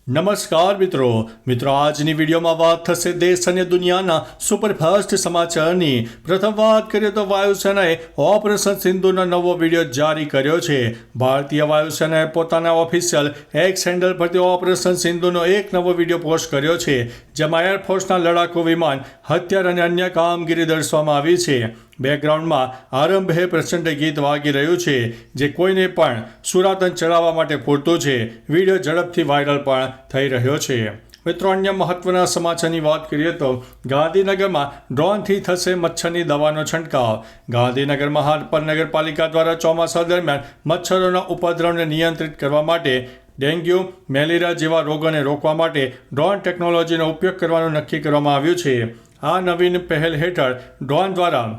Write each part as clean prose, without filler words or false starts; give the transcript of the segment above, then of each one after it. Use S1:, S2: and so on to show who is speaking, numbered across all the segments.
S1: નમસ્કાર મિત્રો આજની વિડીયોમાં વાત થશે દેશ અને દુનિયાના સુપરફાસ્ટ સમાચારની। પ્રથમ વાત કરીએ તો વાયુસેનાએ ઓપરેશન સિંધુનો નવો વિડીયો જારી કર્યો છે। ભારતીય વાયુસેનાએ પોતાના ઓફિશિયલ એક્સ હેન્ડલ પરથી ઓપરેશન સિંધુનો એક નવો વિડીયો પોસ્ટ કર્યો છે, જેમાં એરફોર્સના લડાકુ વિમાન, હથિયાર અને અન્ય કામગીરી દર્શાવવામાં આવી છે। બેકગ્રાઉન્ડમાં આરંભે પ્રચંડ ગીત વાગી રહ્યું છે, જે કોઈને પણ સુરાતન ચડાવવા માટે પૂરતું છે। વિડીયો ઝડપથી વાયરલ પણ થઈ રહ્યો છે। મિત્રો, અન્ય મહત્વના સમાચારની વાત કરીએ તો ગાંધીનગરમાં ડ્રોનથી થશે મચ્છરની દવાનો છંટકાવ। ગાંધીનગર મહાનગરપાલિકા દ્વારા ચોમાસા દરમિયાન મચ્છરોના ઉપદ્રવને નિયંત્રિત કરવા માટે ડેન્ગ્યુ, મેલેરિયા જેવા રોગોને રોકવા માટે ડ્રોન ટેકનોલોજીનો ઉપયોગ કરવાનું નક્કી કરવામાં આવ્યું છે। આ નવીન પહેલ હેઠળ ડ્રોન દ્વારા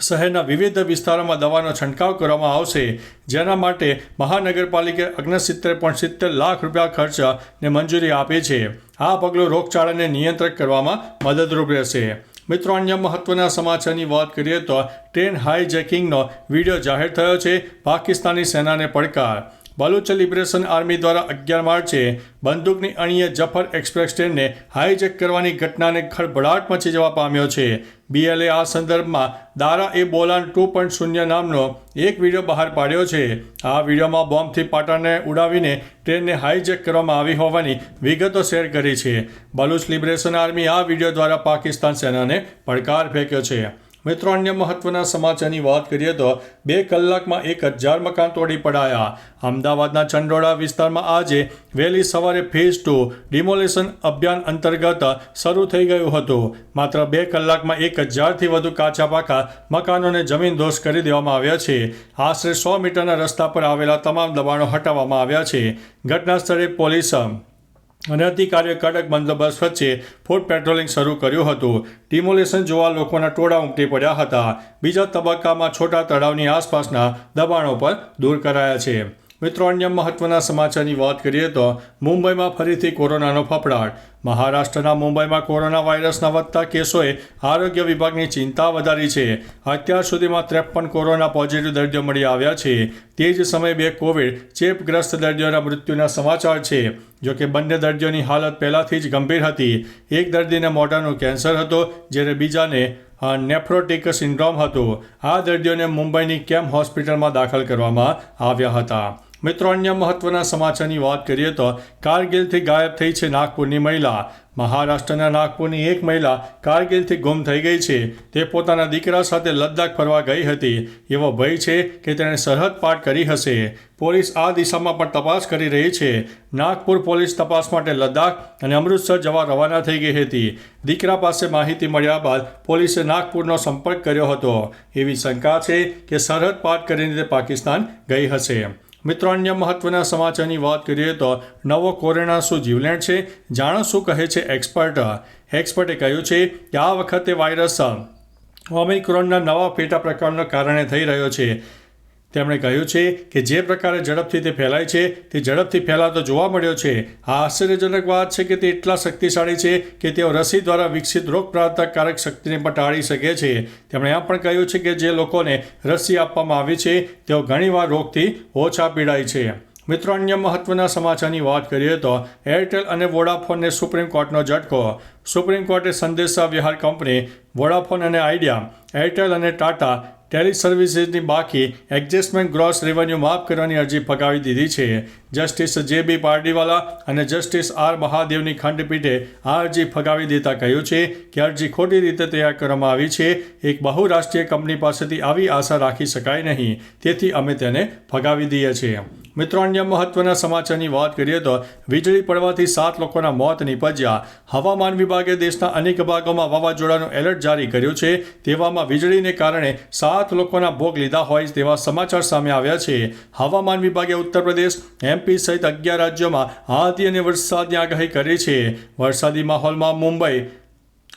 S1: શહેરના વિવિધ વિસ્તારોમાં દવાનો છંટકાવ કરવામાં આવશે, જેના માટે મહાનગરપાલિકાએ 69.70 લાખ રૂપિયા ખર્ચને મંજૂરી આપી છે। આ પગલું રોગચાળાને નિયંત્રિત કરવામાં મદદરૂપ રહેશે। મિત્રો, અન્ય મહત્વના સમાચારની વાત કરીએ તો ટ્રેન હાઈજેકિંગનો વિડીયો જાહેર થયો છે। પાકિસ્તાની સેનાને પડકાર। બલુચ લિબરેશન આર્મી દ્વારા 11 માર્ચે બંદૂકની અણીએ જફર એક્સપ્રેસ ટ્રેનને હાઈજેક કરવાની ઘટનાને ખળભળાટ મચી જવા પામ્યો છે। BLA આ સંદર્ભમાં દારા-એ-બોલાન 2.0 નામનો એક વિડીયો બહાર પાડ્યો છે। આ વિડીયોમાં બોમ્બથી પાટાને ઉડાવીને ટ્રેનને હાઈજેક કરવામાં આવી હોવાની વિગતો શેર કરી છે। બલુચ લિબરેશન આર્મી આ વિડીયો દ્વારા પાકિસ્તાન સેનાને પડકાર ફેંક્યો છે। મિત્રો, અન્ય મહત્વના સમાચારની વાત કરીએ તો 2 કલાકમાં 1000 મકાન તોડી પડાયા। અમદાવાદના ચંડોળા વિસ્તારમાં આજે વહેલી સવારે ફેઝ 2 ડિમોલેશન અભિયાન અંતર્ગત શરૂ થઈ ગયું હતું। માત્ર 2 કલાકમાં 1000થી વધુ કાચા પાકા મકાનોને જમીનદોસ્ત કરી દેવામાં આવ્યા છે। આશરે 100 મીટરના રસ્તા પર આવેલા તમામ દબાણો હટાવવામાં આવ્યા છે। ઘટના સ્થળે પોલીસ અને અધિકારીઓ કડક બંદોબસ્ત વચ્ચે ફૂટ પેટ્રોલિંગ શરૂ કર્યું હતું। ડિમોલેશન જોવા લોકોના ટોળા ઉમટી પડ્યા હતા। બીજા તબક્કામાં છોટા તળાવની આસપાસના દબાણો પણ દૂર કરાયા છે। મિત્રો, અન્ય મહત્વના સમાચારની વાત કરીએ તો મુંબઈમાં ફરીથી કોરોનાનો ફફડાટ। મહારાષ્ટ્રના મુંબઈમાં કોરોના વાયરસના વધતા કેસોએ આરોગ્ય વિભાગની ચિંતા વધારી છે। અત્યાર સુધીમાં 53 કોરોના પોઝિટિવ દર્દીઓ મળી આવ્યા છે। તે જ સમયે 2 કોવિડ ચેપગ્રસ્ત દર્દીઓના મૃત્યુના સમાચાર છે। જોકે બંને દર્દીઓની હાલત પહેલાંથી જ ગંભીર હતી। એક દર્દીને મોઢાનું કેન્સર હતો, જ્યારે બીજાને નેફ્રોટિક સિન્ડ્રોમ હતો। આ દર્દીઓને મુંબઈની કેમ હોસ્પિટલમાં દાખલ કરવામાં આવ્યા હતા। મિત્રો, અન્ય મહત્વના સમાચારની વાત કરીએ તો કારગિલથી ગાયબ થઈ છે નાગપુરની મહિલા। મહારાષ્ટ્રના નાગપુરની એક મહિલા કારગિલથી ગુમ થઈ ગઈ છે। તે પોતાના દીકરા સાથે લદ્દાખ ફરવા ગઈ હતી। એવો ભય છે કે તેણે સરહદ પાર કરી હશે। પોલીસ આ દિશામાં પણ તપાસ કરી રહી છે। નાગપુર પોલીસ તપાસ માટે લદ્દાખ અને અમૃતસર જવા રવાના થઈ ગઈ હતી। દીકરા પાસે માહિતી મળ્યા બાદ પોલીસે નાગપુરનો સંપર્ક કર્યો હતો। એવી શંકા છે કે સરહદ પાર કરીને તે પાકિસ્તાન ગઈ હશે। મિત્રો, અન્ય મહત્વના સમાચારની વાત કરીએ તો નવો કોરોના શું જીવલેણ છે, જાણો શું કહે છે એક્સપર્ટે કહ્યું છે કે આ વખતે વાયરસ ઓમિક્રોનના નવા પેટા પ્રકારના કારણે થઈ રહ્યો છે। તેમણે કહ્યું છે કે જે પ્રકારે ઝડપથી તે ફેલાય છે તે ઝડપથી ફેલાતો જોવા મળ્યો છે। આ આશ્ચર્યજનક વાત છે કે તે એટલા શક્તિશાળી છે કે તેઓ રસી દ્વારા વિકસિત રોગપ્રતિકારક શક્તિને પણ ટાળી શકે છે। તેમણે એમ પણ કહ્યું છે કે જે લોકોને રસી આપવામાં આવી છે તેઓ ઘણીવાર રોગથી ઓછા પીડાય છે। મિત્રો, અન્ય મહત્વના સમાચારની વાત કરીએ તો એરટેલ અને વોડાફોનને સુપ્રીમ કોર્ટનો ઝટકો। સુપ્રીમ કોર્ટે સંદેશા વ્યવહાર કંપની વોડાફોન અને આઇડિયા, એરટેલ અને ટાટા ટેલી સર્વિસીસની બાકી એડજસ્ટમેન્ટ ગ્રોસ રેવન્યુ માફ કરવાની અરજી ફગાવી દીધી છે। જસ્ટિસ JB પારડીવાલા અને જસ્ટિસ R મહાદેવની ખંડપીઠે આ અરજી ફગાવી દેતા કહ્યું છે કે અરજી ખોટી રીતે તૈયાર કરવામાં આવી છે। એક બહુરાષ્ટ્રીય કંપની પાસેથી આવી આશા રાખી શકાય નહીં, તેથી અમે તેને ફગાવી દઈએ છીએ। મિત્રો, અન્ય મહત્વના સમાચારની વાત કરીએ તો વીજળી પડવાથી 7 લોકોના મોત નીપજ્યા। હવામાન વિભાગે દેશના અનેક ભાગોમાં વાવાઝોડાનું એલર્ટ જારી કર્યું છે। તેવામાં વીજળીને કારણે 7 લોકોના ભોગ લીધા હોય તેવા સમાચાર સામે આવ્યા છે। હવામાન વિભાગે ઉત્તર પ્રદેશ, MP સહિત 11 રાજ્યોમાં આંધી અને વરસાદની આગાહી કરી છે। વરસાદી માહોલમાં મુંબઈ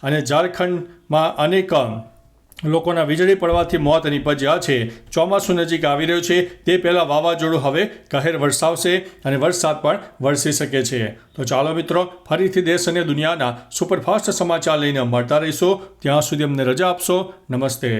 S1: અને ઝારખંડમાં અનેક લોકોના વીજળી પડવાથી મોત નીપજ્યા છે। ચોમાસું નજીક આવી રહ્યું છે, તે પહેલાં વાવાઝોડું હવે કહેર વરસાવશે અને વરસાદ પણ વરસી શકે છે। તો ચાલો મિત્રો, ફરીથી દેશ અને દુનિયાના સુપરફાસ્ટ સમાચાર લઈને મળતા રહીશું। ત્યાં સુધી અમને રજા આપશો। નમસ્તે।